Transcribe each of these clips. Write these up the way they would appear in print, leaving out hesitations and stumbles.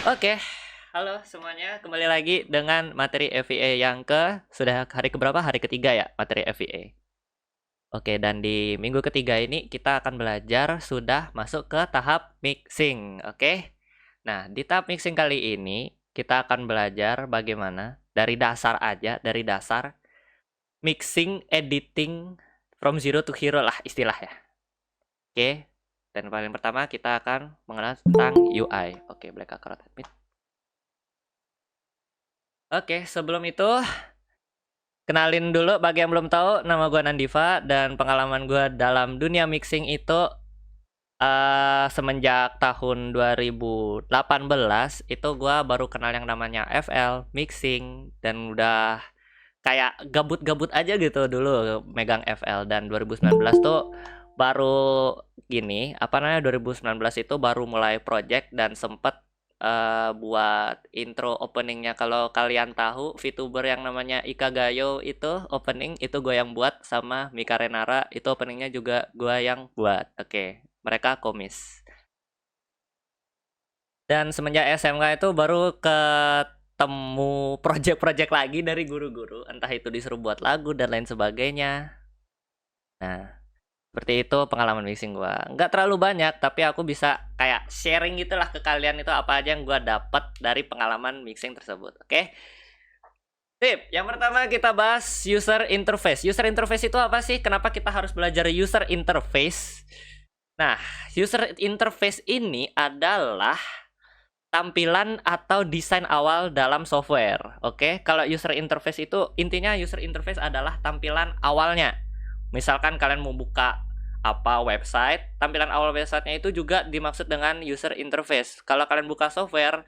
Oke, halo semuanya, kembali lagi dengan materi FVA yang sudah hari keberapa? Hari ketiga ya, materi FVA. Oke, dan di minggu ketiga ini kita akan belajar sudah masuk ke tahap mixing, oke? Nah, di tahap mixing kali ini kita akan belajar bagaimana dari dasar aja, dari dasar mixing, editing from zero to hero lah istilahnya. Oke, dan paling pertama kita akan mengenal tentang UI. Oke, Black Acrobat Admit. Oke, sebelum itu kenalin dulu bagi yang belum tahu, nama gue Nandiva dan pengalaman gue dalam dunia mixing itu semenjak tahun 2018 itu gue baru kenal yang namanya FL, mixing, dan udah kayak gabut-gabut aja gitu dulu megang FL. Dan 2019 tuh baru gini, 2019 itu baru mulai project dan sempet buat intro openingnya. Kalau kalian tahu VTuber yang namanya Ika Gayo itu opening itu gue yang buat, sama Mika Renara itu openingnya juga gue yang buat. Oke, mereka komis. Dan semenjak SMK itu baru ketemu project-project lagi dari guru-guru, entah itu disuruh buat lagu dan lain sebagainya. Nah, seperti itu pengalaman mixing gue. Nggak terlalu banyak, tapi aku bisa kayak sharing gitulah ke kalian itu apa aja yang gue dapat dari pengalaman mixing tersebut. Oke? Tip, yang pertama kita bahas user interface. User interface itu apa sih? Kenapa kita harus belajar user interface? Nah, user interface ini adalah tampilan atau desain awal dalam software. Oke? Kalau user interface itu intinya user interface adalah tampilan awalnya. Misalkan kalian mau buka website, tampilan awal websitenya itu juga dimaksud dengan user interface. Kalau kalian buka software,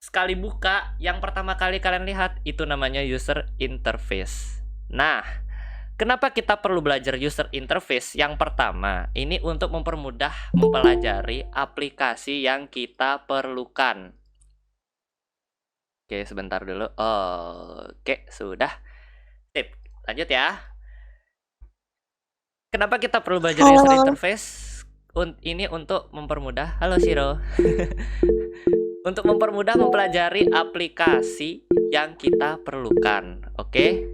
sekali buka, yang pertama kali kalian lihat itu namanya user interface. Nah, kenapa kita perlu belajar user interface? Yang pertama, ini untuk mempermudah mempelajari aplikasi yang kita perlukan. Oke, sebentar dulu. Oke, sudah. Sip, lanjut ya. Kenapa kita perlu belajar user interface? Ini untuk mempermudah. Halo Shiro. Untuk mempermudah mempelajari aplikasi yang kita perlukan. Oke.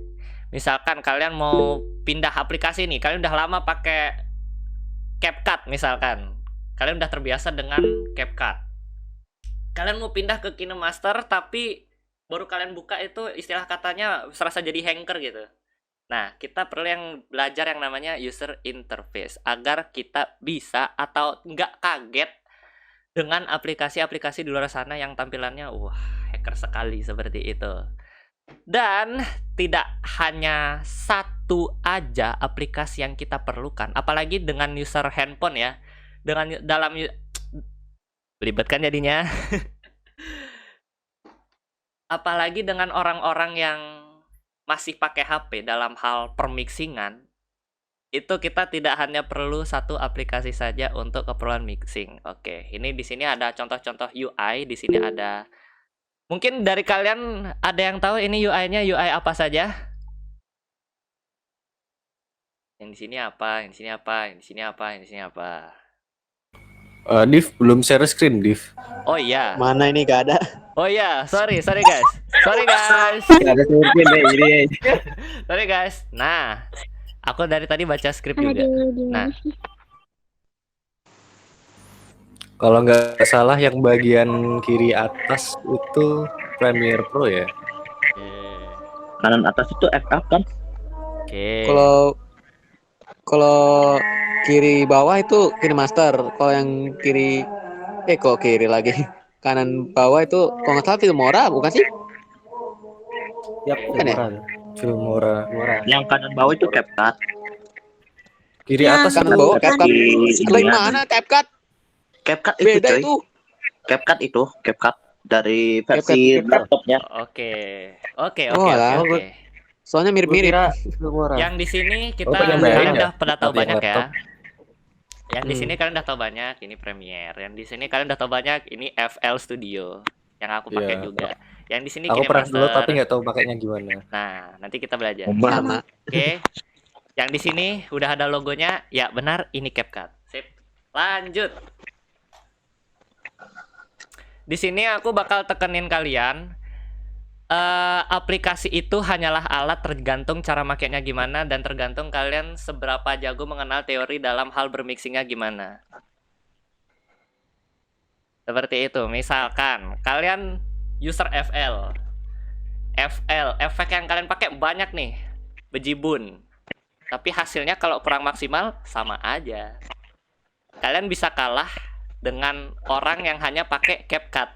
Misalkan kalian mau pindah aplikasi nih, kalian udah lama pakai CapCut misalkan. Kalian udah terbiasa dengan CapCut. Kalian mau pindah ke KineMaster tapi baru kalian buka itu istilah katanya serasa jadi hanker gitu. Nah, kita perlu yang belajar yang namanya user interface agar kita bisa atau nggak kaget dengan aplikasi-aplikasi di luar sana yang tampilannya hacker sekali seperti itu. Dan tidak hanya satu aja aplikasi yang kita perlukan, apalagi dengan user handphone ya. Dengan dalam belibetkan jadinya. Apalagi dengan orang-orang yang masih pakai HP dalam hal permixingan, itu kita tidak hanya perlu satu aplikasi saja untuk keperluan mixing. Oke, ini di sini ada contoh-contoh UI. Di sini ada, mungkin dari kalian ada yang tahu ini UI-nya UI apa saja? Yang di sini apa? Yang di sini apa? Yang di sini apa? Yang di sini apa? Div belum share screen, Div. Oh iya. Mana ini gak ada? Oh iya, sorry guys. Sorry guys. Gak ada screen deh ini. Sorry guys. Nah, aku dari tadi baca skrip juga. Nah, kalau nggak salah yang bagian kiri atas itu Premiere Pro ya. Kanan atas itu FF kan? Oke. Kalau kiri bawah itu KineMaster. Kalau yang kiri kok kiri lagi. Kanan bawah itu kalau nggak salah Filmora bukan sih? Yap, Kan ya? Filmora. Yang kanan bawah itu CapCut. Kiri atas Kanan itu bawah CapCut. Sebelah Inian. mana CapCut? CapCut itu Beda coy. itu. CapCut dari versi CapCut. laptopnya. Oke. Soalnya mirip-mirip. Filmora. Yang di sini kita yang kalian ya? udah pada tahu Tapi banyak ya. laptop. Yang di sini kalian udah tahu banyak, ini Premiere. Yang di sini kalian udah tahu banyak, ini FL Studio yang aku pakai Iya. juga. Yang di sini Aku pernah dulu KineMaster. tapi nggak tahu pakainya gimana. Nah, nanti kita belajar. Sama. Oke. Yang di sini udah ada logonya. Ya, benar, ini CapCut. Sip. Lanjut. Di sini aku bakal tekenin kalian, aplikasi itu hanyalah alat, tergantung cara makainya gimana dan tergantung kalian seberapa jago mengenal teori dalam hal bermixingnya gimana. Seperti itu. Misalkan kalian user FL, efek yang kalian pakai banyak nih, bejibun. Tapi hasilnya kalau kurang maksimal sama aja. Kalian bisa kalah dengan orang yang hanya pakai CapCut.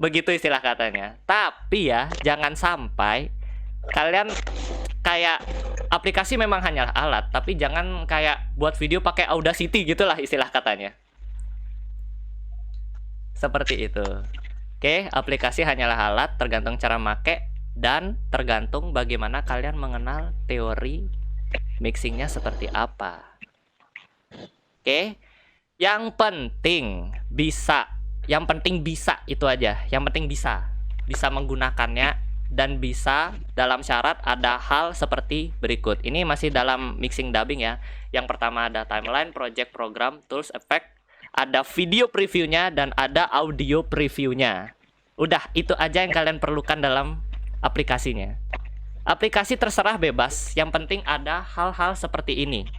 Begitu istilah katanya. Tapi ya, jangan sampai kalian kayak aplikasi memang hanyalah alat, tapi jangan kayak buat video pakai Audacity gitulah istilah katanya. Seperti itu. Oke, aplikasi hanyalah alat, tergantung cara make dan tergantung bagaimana kalian mengenal teori mixingnya seperti apa. Oke. Yang penting bisa itu aja. Yang penting bisa menggunakannya dan bisa dalam syarat ada hal seperti berikut. Ini masih dalam mixing dubbing ya. Yang pertama ada timeline, project, program, tools, effect, ada video previewnya dan ada audio previewnya. Udah, itu aja yang kalian perlukan dalam aplikasinya. Aplikasi terserah bebas, yang penting ada hal-hal seperti ini.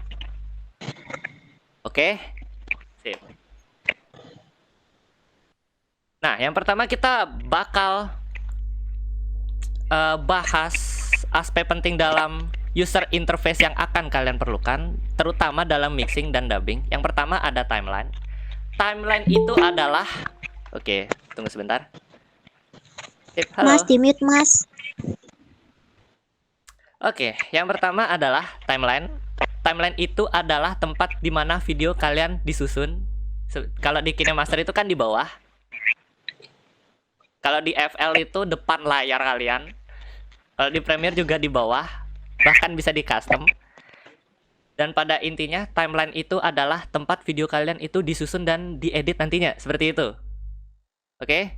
Oke? Sip. Nah, yang pertama kita bakal bahas aspek penting dalam user interface yang akan kalian perlukan, terutama dalam mixing dan dubbing. Yang pertama ada timeline. Timeline itu adalah, oke, tunggu sebentar. Sip, halo. Mas, di-mute, Mas. Oke, yang pertama adalah timeline. Timeline itu adalah tempat di mana video kalian disusun. Kalau di KineMaster itu kan di bawah. Kalau di FL itu depan layar kalian. Kalau di Premiere juga di bawah. Bahkan bisa di custom. Dan pada intinya timeline itu adalah tempat video kalian itu disusun dan diedit nantinya. Seperti itu. Oke?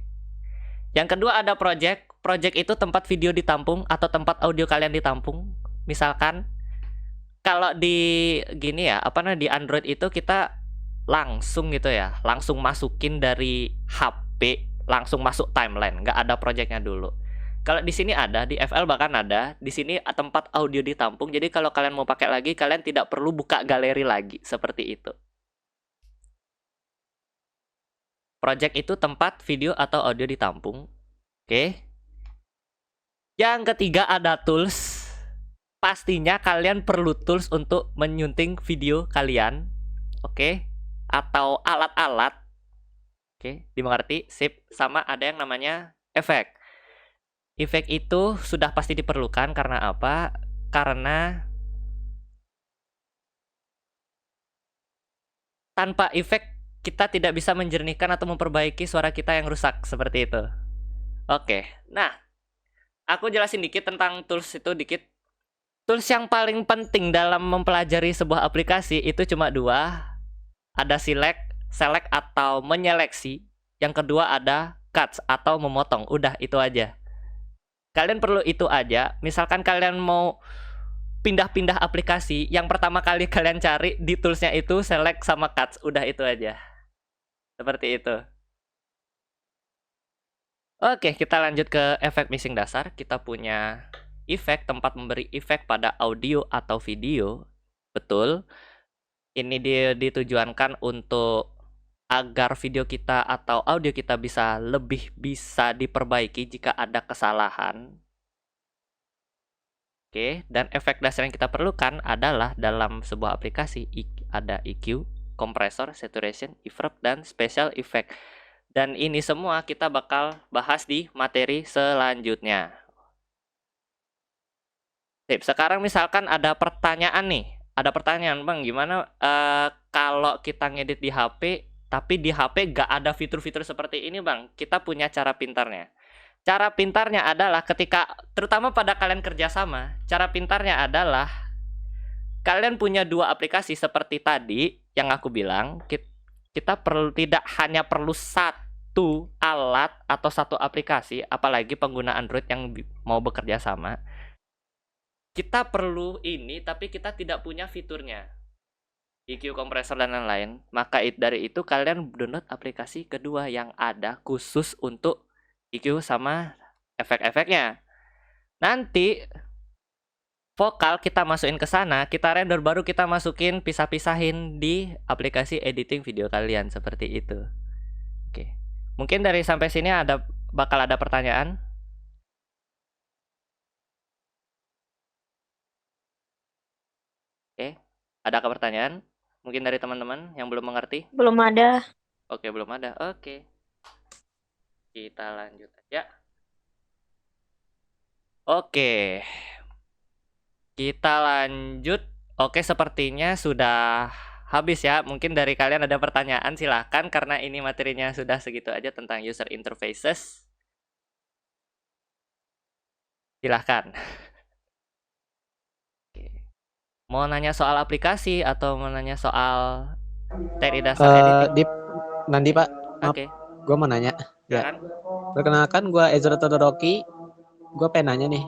Yang kedua ada project. Project itu tempat video ditampung atau tempat audio kalian ditampung. Misalkan kalau di gini ya, di Android itu kita langsung gitu ya, langsung masukin dari HP, langsung masuk timeline, nggak ada projectnya dulu. Kalau di sini ada, di FL bahkan ada, di sini tempat audio ditampung. Jadi kalau kalian mau pakai lagi, kalian tidak perlu buka galeri lagi, seperti itu. Project itu tempat video atau audio ditampung. Oke. Yang ketiga ada tools. Pastinya kalian perlu tools untuk menyunting video kalian. Oke. Atau alat-alat. Oke, dimengerti? Sip. Sama ada yang namanya efek. Efek itu sudah pasti diperlukan karena apa? Karena tanpa efek kita tidak bisa menjernihkan atau memperbaiki suara kita yang rusak. Seperti itu. Oke. Nah, aku jelasin dikit tentang tools itu dikit. Tools yang paling penting dalam mempelajari sebuah aplikasi itu cuma dua. Ada select atau menyeleksi. Yang kedua ada cuts atau memotong. Udah, itu aja. Kalian perlu itu aja. Misalkan kalian mau pindah-pindah aplikasi, yang pertama kali kalian cari di toolsnya itu select sama cuts. Udah, itu aja. Seperti itu. Oke, kita lanjut ke efek mixing dasar. Kita punya efek, tempat memberi efek pada audio atau video. Betul. Ini ditujuankan untuk agar video kita atau audio kita bisa diperbaiki jika ada kesalahan. Oke, dan efek dasar yang kita perlukan adalah dalam sebuah aplikasi ada EQ, kompresor, saturation, reverb, dan special effect. Dan ini semua kita bakal bahas di materi selanjutnya. Sip, sekarang misalkan ada pertanyaan nih. Ada pertanyaan, Bang, gimana kalau kita ngedit di HP, tapi di HP gak ada fitur-fitur seperti ini, Bang? Kita punya cara pintarnya. Cara pintarnya adalah ketika, terutama pada kalian kerjasama, cara pintarnya adalah kalian punya dua aplikasi seperti tadi yang aku bilang. Kita tidak hanya perlu satu alat atau satu aplikasi, apalagi pengguna Android yang mau bekerja sama. Kita perlu ini, tapi kita tidak punya fiturnya. EQ kompresor dan lain-lain, maka dari itu kalian download aplikasi kedua yang ada khusus untuk EQ sama efek-efeknya. Nanti vokal kita masukin ke sana, kita render, baru kita masukin pisah-pisahin di aplikasi editing video kalian seperti itu. Oke. Mungkin dari sampai sini bakal ada pertanyaan. Oke. Adakah pertanyaan? Mungkin dari teman-teman yang belum mengerti? Belum ada. Oke, belum ada. Oke. Kita lanjut aja. Oke. Kita lanjut. Oke, sepertinya sudah habis ya. Mungkin dari kalian ada pertanyaan, silahkan. Karena ini materinya sudah segitu aja tentang user interfaces. Silahkan. Oke. Mau nanya soal aplikasi atau mau nanya soal teori dasar editing? Dip, nanti Pak, maaf, Oke. gue mau nanya. Ya. Silakan. Perkenalkan, gue Ezra Todoroki. Gue pengen nanya nih.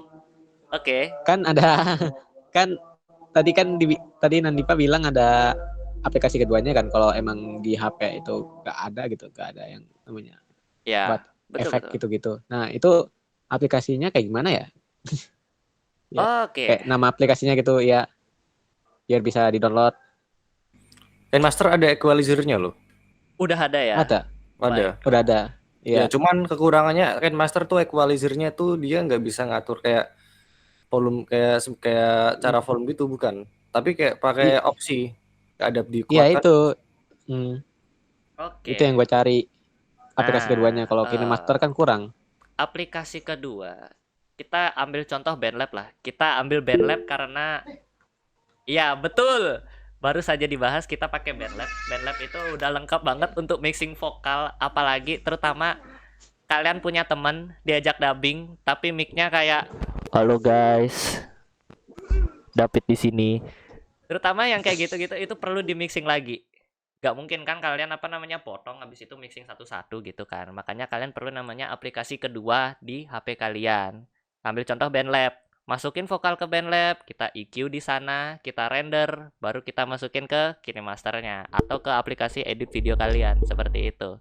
Oke. Kan ada, kan tadi Nandipa bilang ada aplikasi keduanya kan. Kalau emang di HP itu nggak ada gitu, nggak ada yang namanya Ya, buat betul efek betul. gitu-gitu. Nah itu aplikasinya kayak gimana ya? Ya, Oke. kayak nama aplikasinya gitu ya, biar bisa di-download. Master ada equalizer-nya loh. Udah ada ya? Ada, Ada. udah ada. Ya, Iya. cuman kekurangannya Master tuh equalizer-nya tuh dia nggak bisa ngatur kayak volume kayak cara volume gitu, bukan. Tapi kayak pakai opsi ada Iya dikuatkan. itu. Oke. Itu yang gue cari. Aplikasi Nah, keduanya. Kalau KineMaster kan kurang. aplikasi kedua, kita ambil contoh BandLab lah. Kita ambil BandLab karena ya betul. Baru saja dibahas kita pakai BandLab. BandLab itu udah lengkap banget untuk mixing vokal, apalagi terutama kalian punya teman diajak dubbing tapi mic-nya kayak halo guys. David di sini. Terutama yang kayak gitu-gitu itu perlu di mixing lagi. Gak mungkin kan kalian potong habis itu mixing satu-satu gitu kan. Makanya kalian perlu namanya aplikasi kedua di HP kalian. Ambil contoh BandLab, masukin vokal ke BandLab, kita EQ di sana, kita render, baru kita masukin ke KineMaster-nya atau ke aplikasi edit video kalian seperti itu.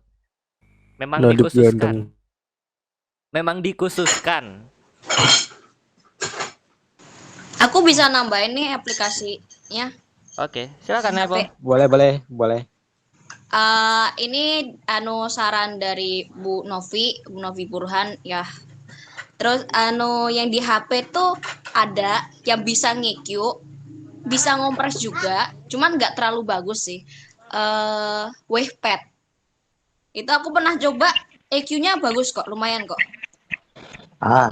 Memang dikhususkan. Memang dikhususkan. Aku bisa nambahin nih aplikasinya. Oke, silakan ya, HP. Bang. Boleh. Ini saran dari Bu Novi Burhan ya. Terus yang di HP tuh ada yang bisa nge-EQ, bisa ngompres juga, cuman nggak terlalu bagus sih. Wavepad. Itu aku pernah coba, EQ-nya bagus kok, lumayan kok.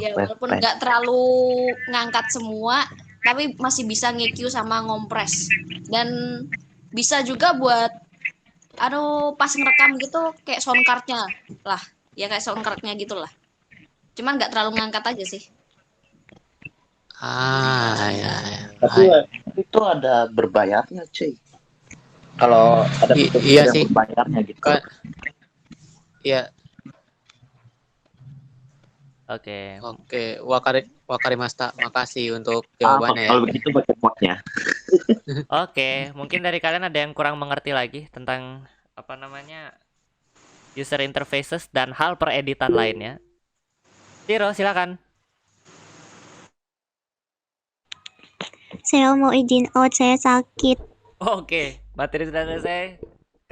Ya walaupun nggak terlalu ngangkat semua, tapi masih bisa nge-EQ sama ngompres. Dan bisa juga buat pas ngerekam gitu kayak sound card-nya lah. Ya kayak sound card-nya gitu lah. Cuman nggak terlalu ngangkat aja sih. Ya. Tapi itu ada berbayarnya, cuy. Kalau ada iya sih. berbayarnya gitu. Iya. Oke. Wakari Masta, makasih untuk jawabannya ya. Kalau begitu baca modnya. Oke, mungkin dari kalian ada yang kurang mengerti lagi tentang user interfaces dan hal pereditan lainnya. Tiro, silakan. Saya mau izin out, saya sakit. Oke, materi sudah selesai.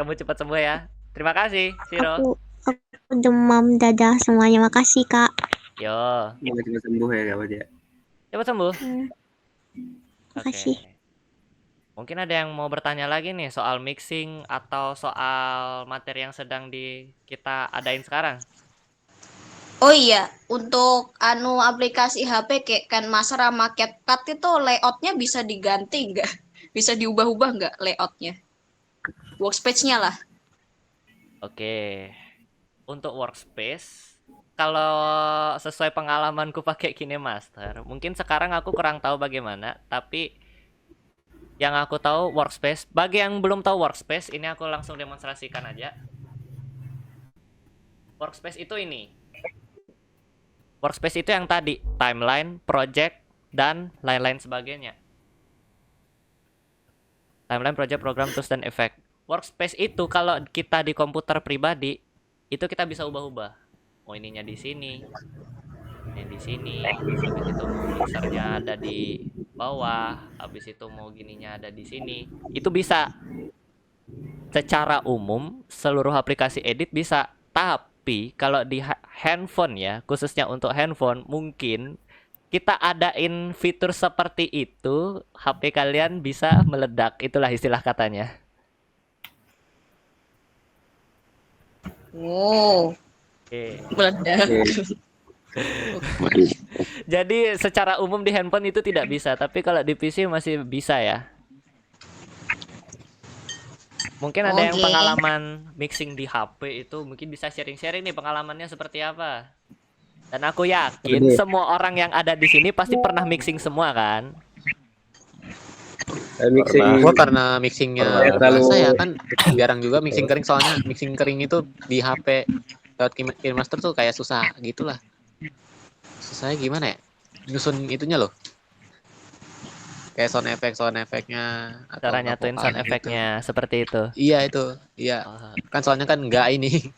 Kamu cepat sembuh ya. Terima kasih, Tiro. Aku demam dadah semuanya. Makasih, Kak. Yo, Cepat sembuh ya, kawan ya. cepat sembuh. Makasih. Oke. Mungkin ada yang mau bertanya lagi nih soal mixing atau soal materi yang sedang kita adain sekarang. Oh iya, untuk aplikasi HP kayak KineMaster sama CapCut itu layoutnya bisa diganti nggak? Bisa diubah-ubah nggak layoutnya? Workspace-nya lah. Oke. Untuk workspace, kalau sesuai pengalamanku pakai KineMaster, mungkin sekarang aku kurang tahu bagaimana, tapi yang aku tahu workspace, bagi yang belum tahu workspace, ini aku langsung demonstrasikan aja. Workspace itu ini. Workspace itu yang tadi, timeline, project, dan lain-lain sebagainya. Timeline, project, program, tools, dan efek. Workspace itu kalau kita di komputer pribadi itu kita bisa ubah-ubah. Oh, ininya di sini, ini di sini. Habis itu mau mixernya ada di bawah. Habis itu mau gininya ada di sini. Itu bisa. Secara umum seluruh aplikasi edit bisa. Tapi kalau di handphone ya, khususnya untuk handphone, mungkin kita adain fitur seperti itu, HP kalian bisa meledak. Itulah istilah katanya. Wow, Oke. meledak. Jadi secara umum di handphone itu tidak bisa, tapi kalau di PC masih bisa ya. Mungkin ada yang Oke. pengalaman mixing di HP itu mungkin bisa sharing-sharing nih pengalamannya seperti apa. Dan aku yakin semua orang yang ada di sini pasti pernah mixing semua kan? Mixing. Gua karena mixingnya Terlalu- biasa ya kan, jarang juga mixing kering, soalnya mixing kering itu di HP lewat KineMaster tuh kayak susah gitulah. Susahnya gimana ya? Nyusun itunya loh. Kayak sound effect-nya atau Cara nyatuin sound vokal gitu. efeknya seperti itu. Iya itu, iya. Oh, Kan soalnya kan nggak ini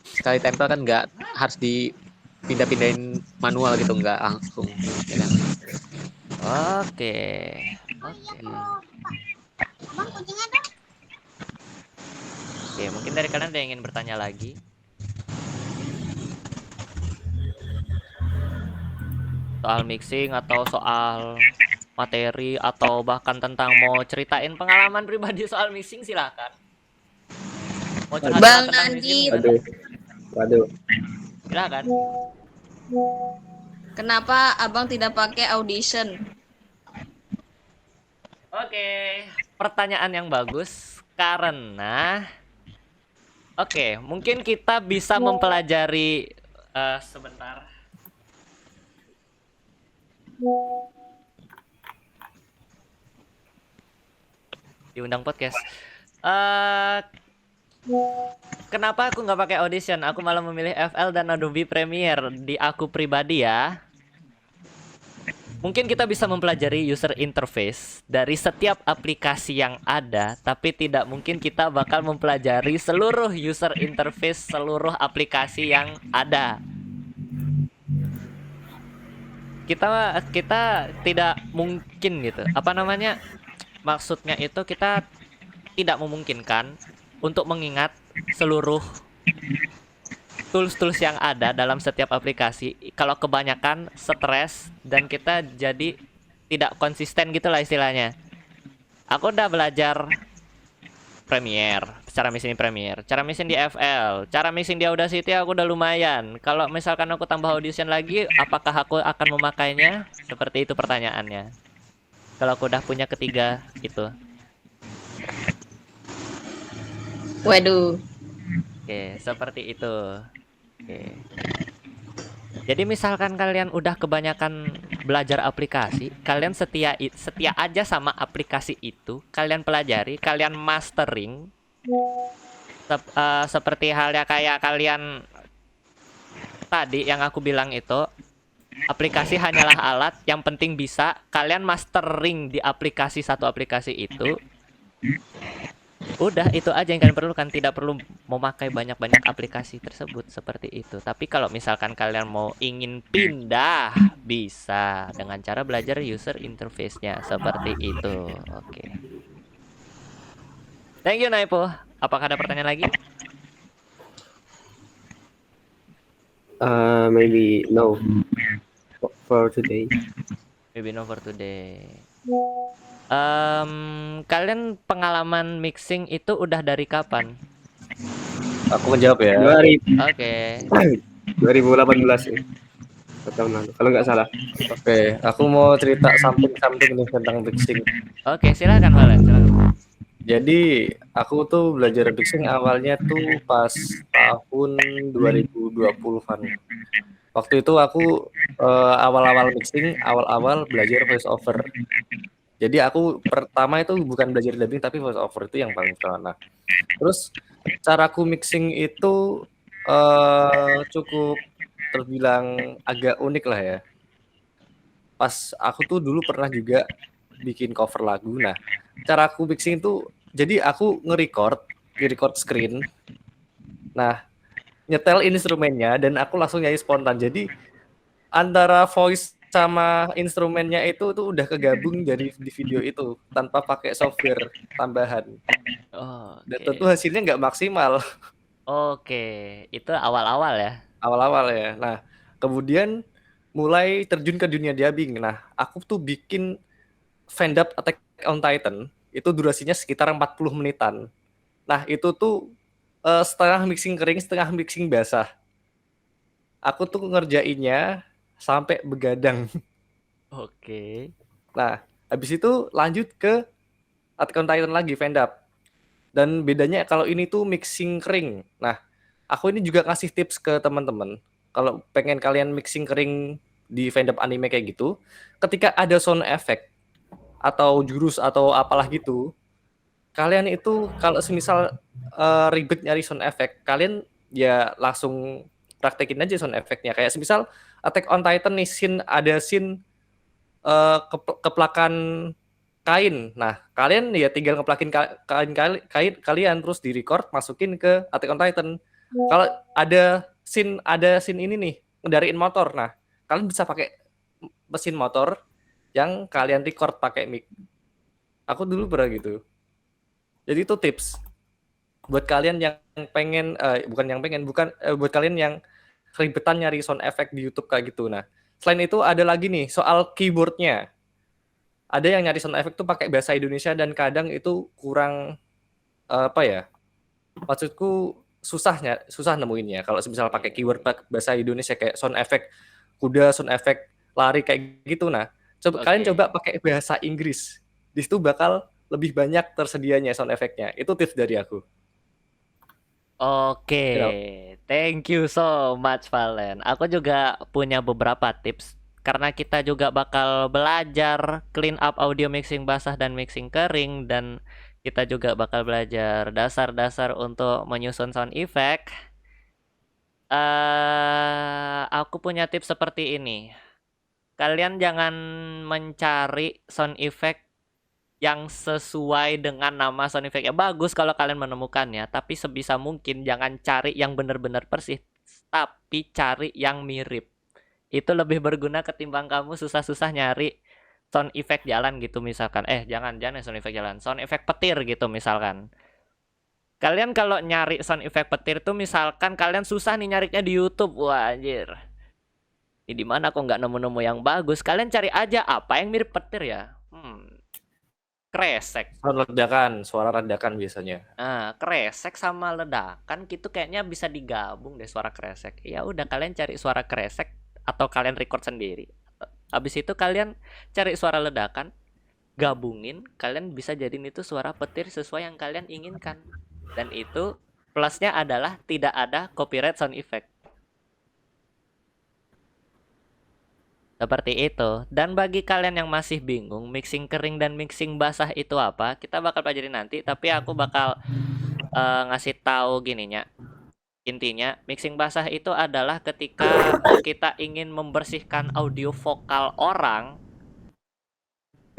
sekali tempel kan nggak harus dipindah-pindahin manual gitu, nggak langsung ya kan? Oke. Oke. Oke, mungkin dari kalian ada yang ingin bertanya lagi? Soal mixing atau soal materi atau bahkan tentang mau ceritain pengalaman pribadi soal mixing, silakan. Mau curhat Bang tentang mixing, Nandip. Waduh. silakan. Kenapa abang tidak pakai audition? Oke, pertanyaan yang bagus karena oke, mungkin kita bisa mempelajari sebentar. Diundang podcast. Kenapa aku nggak pakai Audition? Aku malah memilih FL dan Adobe Premiere di aku pribadi ya. Mungkin kita bisa mempelajari user interface dari setiap aplikasi yang ada, tapi tidak mungkin kita bakal mempelajari seluruh user interface seluruh aplikasi yang ada. Kita tidak mungkin gitu. Apa namanya? Maksudnya itu kita tidak memungkinkan untuk mengingat seluruh tools-tools yang ada dalam setiap aplikasi. Kalau kebanyakan stres dan kita jadi tidak konsisten gitulah istilahnya. Aku udah belajar Premiere, cara mixing di Premiere, cara mixing di FL, cara mixing di Audacity aku udah lumayan. Kalau misalkan aku tambah Audition lagi, apakah aku akan memakainya? Seperti itu pertanyaannya. Kalau aku udah punya ketiga itu. Waduh. Oke, seperti itu. Oke. Jadi misalkan kalian udah kebanyakan belajar aplikasi, kalian setia aja sama aplikasi itu, kalian pelajari, kalian mastering. Seperti halnya kayak kalian tadi yang aku bilang itu, aplikasi hanyalah alat, yang penting bisa kalian mastering di aplikasi satu aplikasi itu. Udah, itu aja yang kalian perlukan, tidak perlu memakai banyak-banyak aplikasi tersebut seperti itu. Tapi kalau misalkan kalian mau ingin pindah, bisa dengan cara belajar user interface-nya seperti itu. Oke. Thank you Naipo. Apakah ada pertanyaan lagi? Maybe no for today. Maybe no for today. Kalian pengalaman mixing itu udah dari kapan? Aku menjawab ya. Oke. 2018 ya. Tahun lalu, kalau nggak salah. Oke, aku mau cerita something nih tentang mixing. Oke, silakan Valen, silakan. Jadi aku tuh belajar mixing awalnya tuh pas tahun 2020-an. Waktu itu aku awal-awal mixing, awal-awal belajar voice over. Jadi aku pertama itu bukan belajar dubbing tapi voice over itu yang paling pertama. Terus caraku mixing itu cukup terbilang agak unik lah ya. Pas aku tuh dulu pernah juga bikin cover lagu. Nah, cara aku mixing tuh, jadi aku di record screen. Nah, nyetel instrumennya dan aku langsung nyanyi spontan. Jadi antara voice sama instrumennya itu tuh udah kegabung di video itu tanpa pakai software tambahan. Dan tentu Oke. hasilnya nggak maksimal Oke, itu awal-awal ya. awal-awal ya. Nah, kemudian mulai terjun ke dunia dubbing. Nah, aku tuh bikin fan-dub Attack on Titan itu durasinya sekitar 40 menitan. Nah, itu tuh setengah mixing kering, setengah mixing basah. Aku tuh ngerjainnya sampai begadang. Oke. Nah, habis itu lanjut ke Attack on Titan lagi fan-dub. Dan bedanya kalau ini tuh mixing kering. Nah, aku ini juga kasih tips ke teman-teman. Kalau pengen kalian mixing kering di fan-dub anime kayak gitu, ketika ada sound effect atau jurus atau apalah gitu, kalian itu kalau semisal ribet nyari sound effect, kalian ya langsung praktekin aja sound effect-nya. Kayak semisal Attack on Titan nih, ada scene keplakan kain. Nah, kalian ya tinggal ngeplakin kain kalian terus di record masukin ke Attack on Titan. Kalau ada scene ini nih, ngendariin motor. Nah, kalian bisa pakai mesin motor yang kalian record pakai mic. Aku dulu pernah gitu. Jadi itu tips buat kalian yang pengen buat kalian yang keribetan nyari sound effect di YouTube kayak gitu. Nah, selain itu ada lagi nih soal keyboardnya. Ada yang nyari sound effect tuh pakai bahasa Indonesia dan kadang itu kurang apa ya? Maksudku susah nemuinnya. Kalau misal pakai keyword bahasa Indonesia kayak sound effect kuda, sound effect lari kayak gitu. Nah, kalian coba pakai bahasa Inggris. Di situ bakal lebih banyak tersedianya sound effect-nya. Itu tips dari aku. Oke, thank you so much Valen. Aku juga punya beberapa tips karena kita juga bakal belajar clean up audio mixing basah dan mixing kering, dan kita juga bakal belajar dasar-dasar untuk menyusun sound effect. Aku punya tips seperti ini. Kalian jangan mencari sound effect yang sesuai dengan nama sound effect. Ya bagus kalau kalian menemukannya, tapi sebisa mungkin jangan cari yang benar-benar persis, tapi cari yang mirip. Itu lebih berguna ketimbang kamu susah-susah nyari sound effect jalan gitu misalkan. Jangan sound effect jalan, sound effect petir gitu misalkan. Kalian kalau nyari sound effect petir tuh misalkan kalian susah nih nyarinya di YouTube. Wah anjir, ini di mana kok nggak nemu-nemu yang bagus. Kalian cari aja apa yang mirip petir ya. Kresek. Suara ledakan biasanya. Kresek sama ledakan gitu kayaknya bisa digabung deh, suara kresek. Ya udah kalian cari suara kresek atau kalian record sendiri. Habis itu kalian cari suara ledakan, gabungin, kalian bisa jadiin itu suara petir sesuai yang kalian inginkan. Dan itu plusnya adalah tidak ada copyright sound effect. Seperti itu. Dan bagi kalian yang masih bingung mixing kering dan mixing basah itu apa, kita bakal pelajari nanti. Tapi aku bakal ngasih tahu gininya. Intinya mixing basah itu adalah ketika kita ingin membersihkan audio vokal orang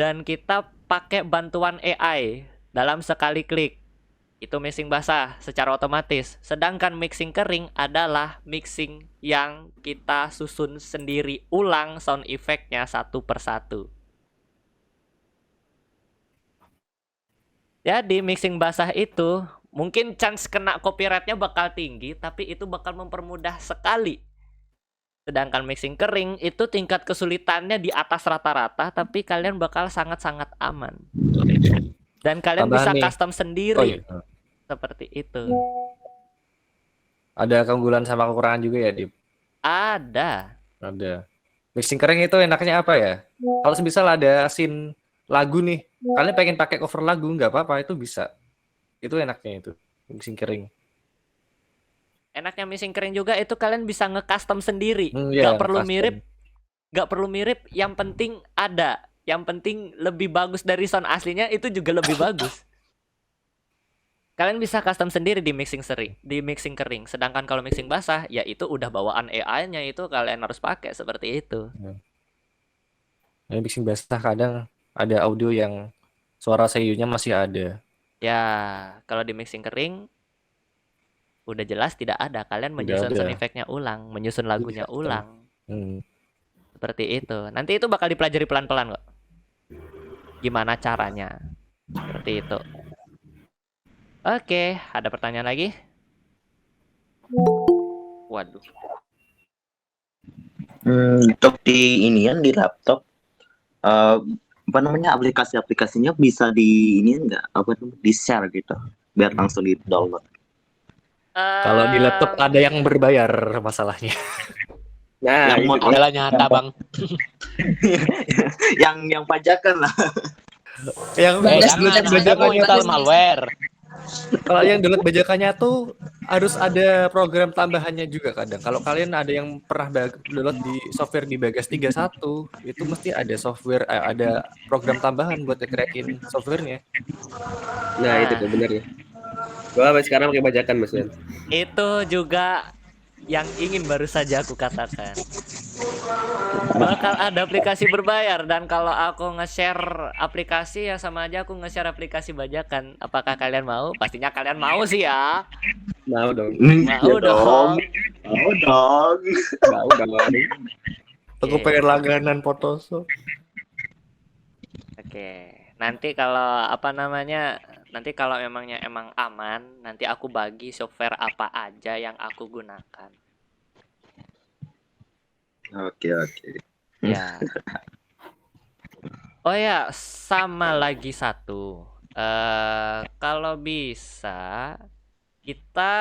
dan kita pakai bantuan AI dalam sekali klik. Itu mixing basah secara otomatis. Sedangkan mixing kering adalah mixing yang kita susun sendiri ulang sound effect-nya satu persatu. Jadi mixing basah itu mungkin chance kena copyright-nya bakal tinggi, tapi itu bakal mempermudah sekali. Sedangkan mixing kering itu tingkat kesulitannya di atas rata-rata, tapi kalian bakal sangat-sangat aman. Dan kalian bisa custom sendiri. Seperti itu. Ada keunggulan sama kekurangan juga ya, Dip? Ada. Mixing kering itu enaknya apa ya? Kalau misal ada scene lagu nih, kalian pengen pakai cover lagu, nggak apa-apa, itu bisa. Itu enaknya itu, mixing kering. Enaknya mixing kering juga itu kalian bisa nge-custom sendiri. Nggak perlu mirip, yang penting ada. Yang penting lebih bagus dari sound aslinya, itu juga lebih bagus. Kalian bisa custom sendiri di mixing kering. Sedangkan kalau mixing basah, ya itu udah bawaan AI-nya, itu kalian harus pakai seperti itu. Mixing basah kadang ada audio yang suara seiyunya masih ada. Ya, kalau di mixing kering udah jelas tidak ada. Kalian Tidak menyusun ada. sound effect-nya ulang, menyusun lagunya Iya. ulang. Hmm. Seperti itu. Nanti itu bakal dipelajari pelan-pelan kok. Gimana caranya? Seperti itu. Oke, ada pertanyaan lagi? Waduh. Untuk di inian di laptop, apa namanya aplikasinya bisa di ini enggak apa namanya di share gitu biar langsung di download. Kalau di laptop ada yang berbayar masalahnya. Nah, Yang itu mau- dia. Adalah nyata bang. yang pajakan lah. Yang Bagas download jangan, Anda mau bajakannya install tuh, malware. kalau yang download bajakannya tuh harus ada program tambahannya juga kadang. Kalau kalian ada yang pernah download di software di Bagas 31, itu mesti ada software ada program tambahan buat nge-crackin softwarenya. Nah, itu tuh bener ya. Gua sampai sekarang pakai bajakan Mas Yan. Itu juga yang ingin baru saja aku katakan. Bakal ada aplikasi berbayar, dan kalau aku nge-share aplikasi ya sama aja aku nge-share aplikasi bajakan. Apakah kalian mau? Pastinya kalian mau sih ya. Mau dong. Mau dong. Mau dong. Mau dong. Aku pengen langganan Photoshop. Oke. Nanti kalau apa namanya? Nanti kalau emangnya emang aman, nanti aku bagi software apa aja yang aku gunakan. Oke. Ya. Oh ya, sama lagi satu. Kalau bisa kita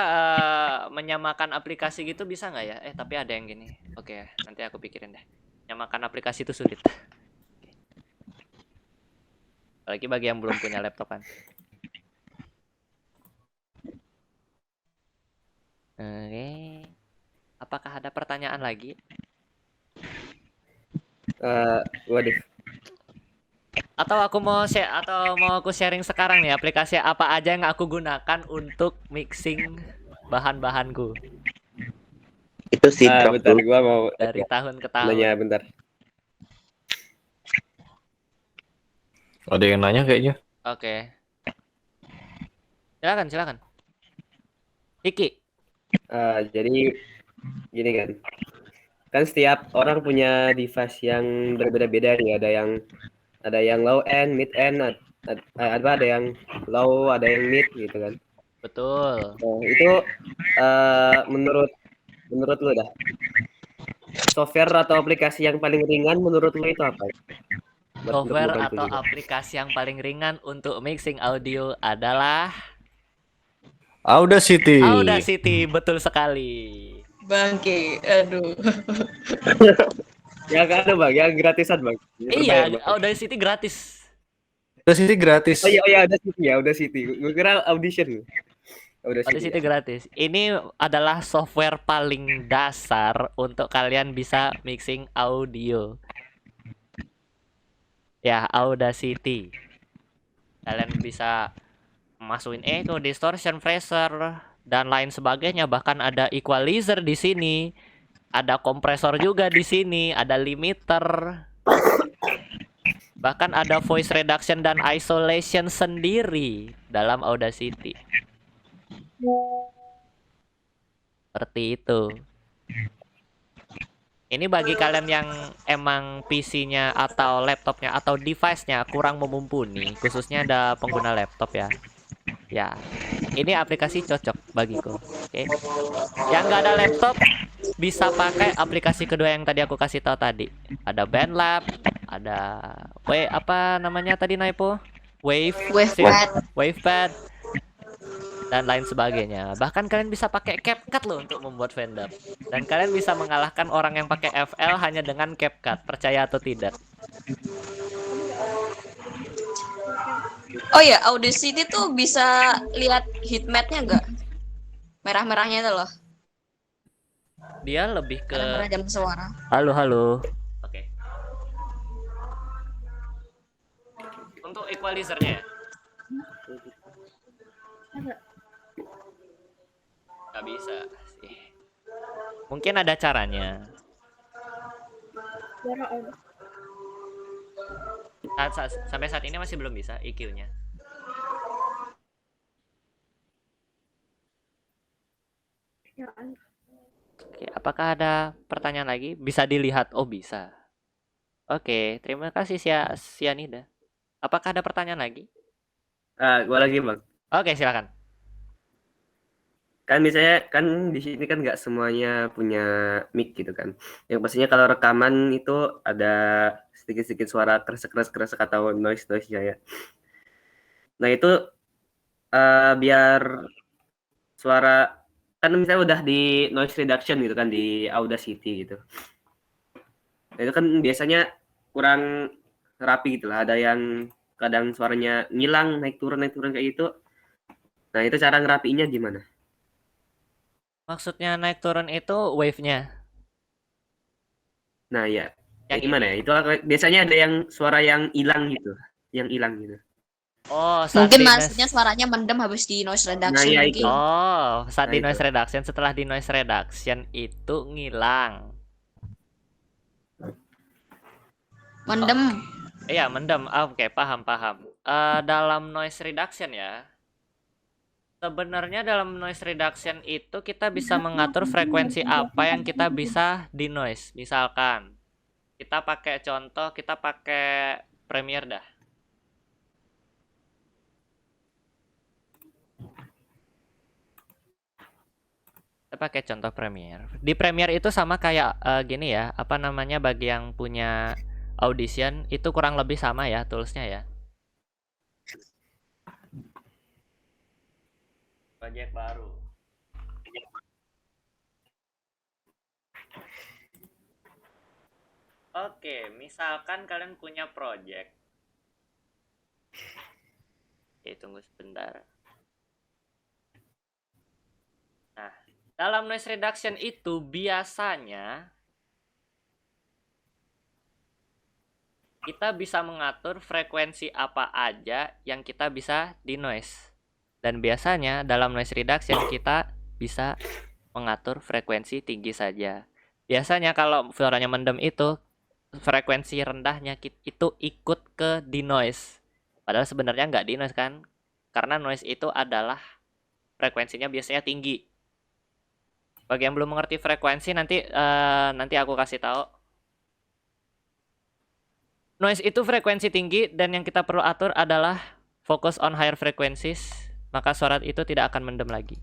menyamakan aplikasi gitu bisa nggak ya? Tapi ada yang gini. Oke, nanti aku pikirin deh. Menyamakan aplikasi itu sulit. Apalagi bagi yang belum punya laptop kan. Oke. Apakah ada pertanyaan lagi? Waduh. Atau aku mau share atau mau aku sharing sekarang nih aplikasi apa aja yang aku gunakan untuk mixing bahan-bahanku Itu sih drop Bentar, dulu. gua mau dari tahun ke tahun. nanya bentar. Ada yang nanya kayaknya. Oke. Silakan. Iki. Jadi gini kan. Kan setiap orang punya device yang berbeda-beda nih. Ada yang low end, mid end, ada yang low, ada yang mid gitu kan. Betul. Nah, itu menurut lu dah. Software atau aplikasi yang paling ringan menurut lu itu apa? Buat Software ngebantu atau juga. aplikasi yang paling ringan untuk mixing audio adalah Audacity. Audacity, betul sekali. Bangke, aduh. Ya kan Bang, yang gratisan Bang. Berbayar, Iya, Bang. Audacity gratis. Audacity gratis. Oh iya ada City. Gue kira audition. Audacity gratis. Ini adalah software paling dasar untuk kalian bisa mixing audio. Ya, Audacity. Kalian bisa masukin echo, distortion, phaser, dan lain sebagainya. Bahkan ada equalizer di sini. Ada kompresor juga di sini, ada limiter. Bahkan ada voice reduction dan isolation sendiri dalam Audacity. Seperti itu. Ini bagi kalian yang emang PC-nya atau laptopnya atau device-nya kurang mumpuni, khususnya ada pengguna laptop ya. Ya, ini aplikasi cocok bagiku. Oke. Yang nggak ada laptop bisa pakai aplikasi kedua yang tadi aku kasih tahu tadi. Ada BandLab, ada apa namanya tadi Naipo? Wavepad dan lain sebagainya. Bahkan kalian bisa pakai CapCut loh untuk membuat Vendor. Dan kalian bisa mengalahkan orang yang pakai FL hanya dengan CapCut, percaya atau tidak. Oh ya, Audacity tuh bisa lihat heatmap-nya nggak? Merah-merahnya itu loh. Dia lebih ke Merah-merah jam suara. halo. Oke. Untuk equalizer-nya ya? Nggak bisa sih. Mungkin ada caranya. Sampai saat ini masih belum bisa EQ-nya. Oke, apakah ada pertanyaan lagi? Bisa dilihat? Oh, bisa. Oke, terima kasih Sianida. Apakah ada pertanyaan lagi? Gua lagi bang. Oke, silakan. Kan misalnya kan di sini kan nggak semuanya punya mic gitu kan. Yang pastinya kalau rekaman itu ada sedikit-sedikit suara kresek atau noise ya. Nah itu biar suara kan misalnya udah di noise reduction gitu kan di Audacity gitu. Nah, itu kan biasanya kurang rapi gitu lah. Ada yang kadang suaranya ngilang naik turun kayak gitu. Nah itu cara ngerapiinnya gimana? Maksudnya naik turun itu wave-nya. Nah ya, Yang gimana ini. ya? Itu biasanya ada yang suara yang hilang gitu, yang hilang gitu. Oh, saat Mungkin di maksudnya suaranya mendem habis di noise Nah reduction ya mungkin. itu. Oh, saat Nah, di itu. noise reduction, setelah di noise reduction itu ngilang. Mendem. Iya, mendem. Oke, paham. Dalam noise reduction ya. Sebenarnya dalam noise reduction itu kita bisa mengatur frekuensi apa yang kita bisa di noise. Misalkan kita pakai contoh, kita pakai Premiere dah. Kita pakai contoh Premiere. Di Premiere itu sama kayak gini ya, apa namanya, bagi yang punya Audition itu kurang lebih sama ya toolsnya ya. Project baru. Oke, misalkan kalian punya project. Oke, tunggu sebentar. Nah, dalam noise reduction itu biasanya kita bisa mengatur frekuensi apa aja yang kita bisa di noise. Dan biasanya dalam noise reduction kita bisa mengatur frekuensi tinggi saja. Biasanya kalau suaranya mendem itu frekuensi rendahnya itu ikut ke denoise. Padahal sebenarnya nggak denoise kan? Karena noise itu adalah frekuensinya biasanya tinggi. Bagi yang belum mengerti frekuensi nanti aku kasih tahu. Noise itu frekuensi tinggi dan yang kita perlu atur adalah focus on higher frequencies, maka suara itu tidak akan mendem lagi.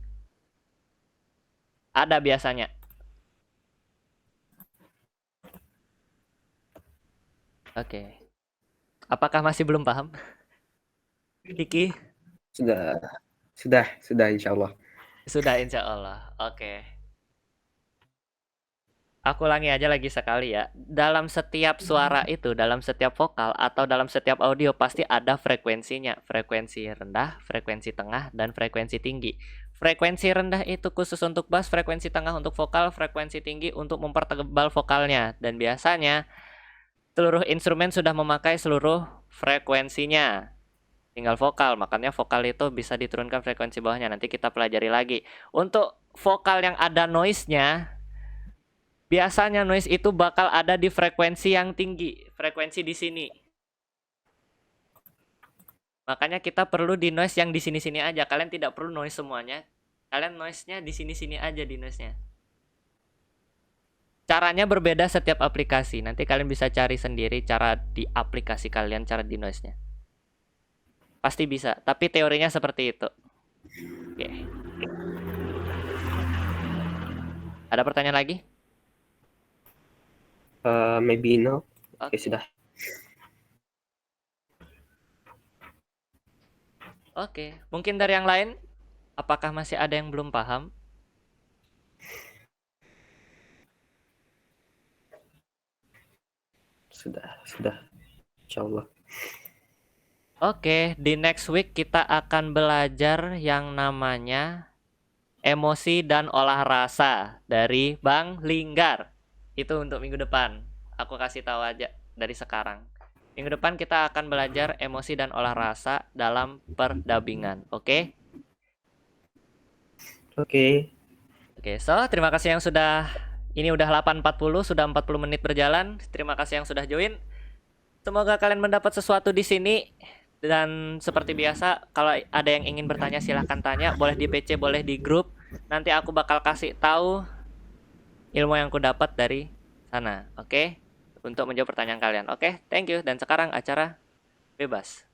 Ada biasanya. Oke. Apakah masih belum paham? Kiki? Sudah insya Allah. Sudah insya Allah. Oke. Aku ulangi aja lagi sekali ya. Dalam setiap suara itu, dalam setiap vokal atau dalam setiap audio pasti ada frekuensinya. Frekuensi rendah, frekuensi tengah, dan frekuensi tinggi. Frekuensi rendah itu khusus untuk bass, frekuensi tengah untuk vokal, frekuensi tinggi untuk mempertebal vokalnya. Dan biasanya seluruh instrumen sudah memakai seluruh frekuensinya. Tinggal vokal, makanya vokal itu bisa diturunkan frekuensi bawahnya. Nanti kita pelajari lagi. Untuk vokal yang ada noise-nya, biasanya noise itu bakal ada di frekuensi yang tinggi, frekuensi di sini. Makanya kita perlu di noise yang di sini-sini aja. Kalian tidak perlu noise semuanya. Kalian noise-nya di sini-sini aja di noise-nya. Caranya berbeda setiap aplikasi. Nanti kalian bisa cari sendiri cara di aplikasi kalian, cara di noise-nya. Pasti bisa, tapi teorinya seperti itu. Oke. Ada pertanyaan lagi? Maybe no. Oke, sudah. Oke, mungkin dari yang lain, apakah masih ada yang belum paham? Sudah. Insya Allah. Oke, di next week kita akan belajar yang namanya emosi dan olah rasa dari Bang Linggar. Itu untuk minggu depan. Aku kasih tahu aja dari sekarang. Minggu depan kita akan belajar emosi dan olah rasa dalam perdabingan. Oke? Oke. So terima kasih yang sudah, ini udah 8.40, sudah 40 menit berjalan. Terima kasih yang sudah join. Semoga kalian mendapat sesuatu di sini. Dan seperti biasa, kalau ada yang ingin bertanya silahkan tanya. Boleh di PC, boleh di grup. Nanti aku bakal kasih tahu ilmu yang aku dapat dari sana. Oke? Untuk menjawab pertanyaan kalian. Oke? Thank you. Dan sekarang acara bebas.